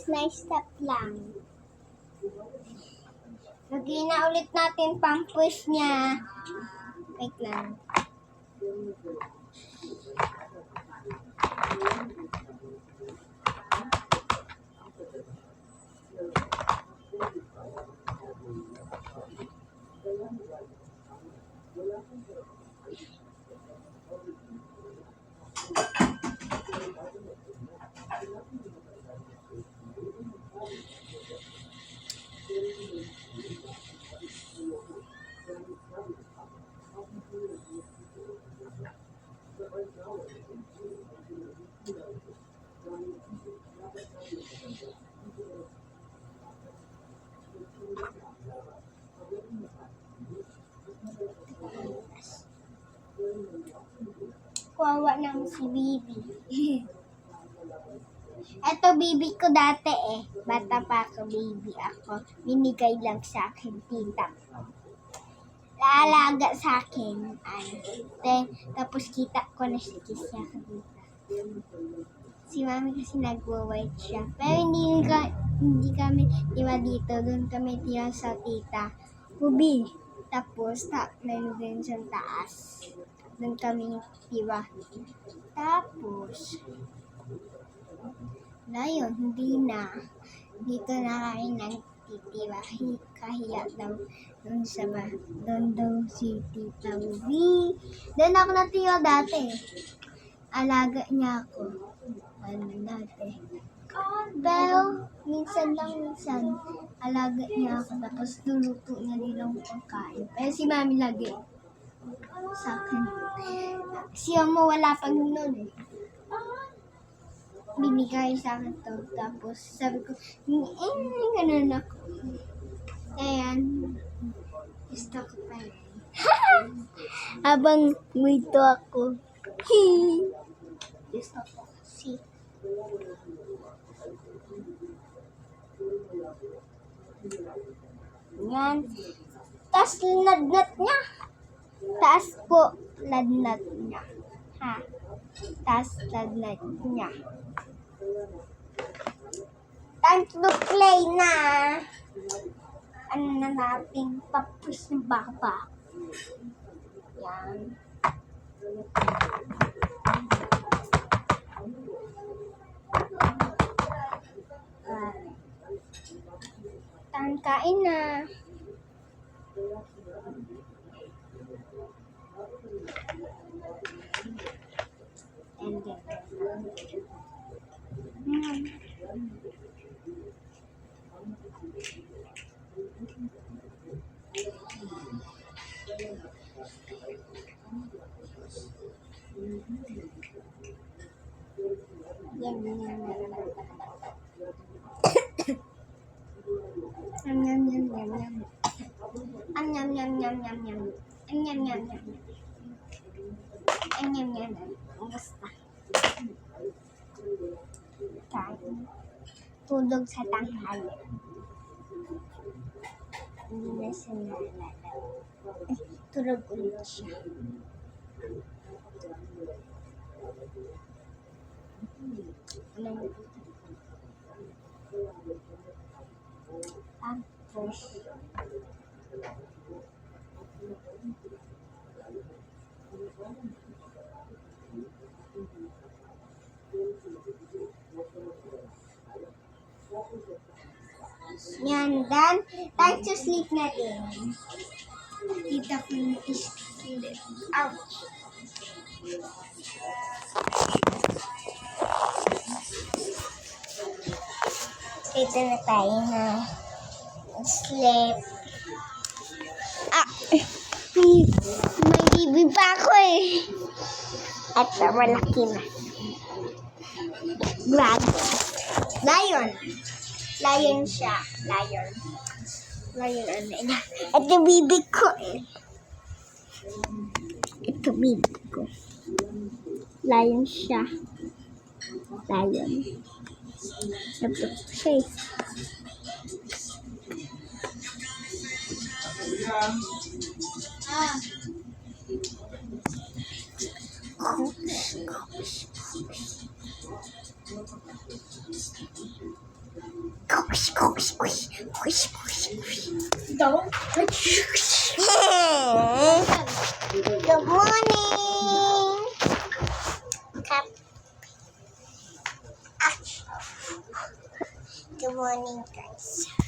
Na-stop lang. Lagyan na ulit natin pampers niya. Wait lang. Kawawa naman si Bibi. Ito Bibi ko dati eh. Bata pa ako, Bibi ako. Binigay lang sa akin, tita. Laalaga sa akin. Tapos kita ko na siya sa tita. Si mami kasi nagwa-white siya. Pero hindi kami tira dito. Doon kami tira sa tita. Ubi. Tapos, meron din sa taas. Doon kami tira. Tapos, ngayon, hindi na. Dito na kami nagtitira. Kahiya daw. Doon daw si Tita Ubi. Doon ako natira dati. Alaga niya ako. Dati. Pero, minsan. Alaga niya ako. Tapos, luluto niya nilang pagkain. Pero si mami lagi sa akin. Siya mo wala pang noon eh. Binigay sa akin to. Tapos, sabi ko, ganun ako. Ayan. Gusto ko pa rin. Habang wito ako. Gusto ko kasi. Yan. Taas ladnat niya. Taas po ladnat niya. Ha? Taas ladnat niya. Time to play na. Ano na natin? Papus ng baka. Yan. Tahan kain na. Basta. Kain. Tulog sa tanghali. Hindi na siya nalala. Tulog ulit siya. Tapos, yan, dan. Time to sleep na din. Tita ko is sleep. Ouch. Ito na tayo na sleep. May bibi pa ako eh. At malaki na. Lion. Lion siya. Lion ano niya. Ito bibi ko eh. Ito bibi ko. Lion siya. Lion. Ito siya eh. Daw? Good morning. Good morning, guys.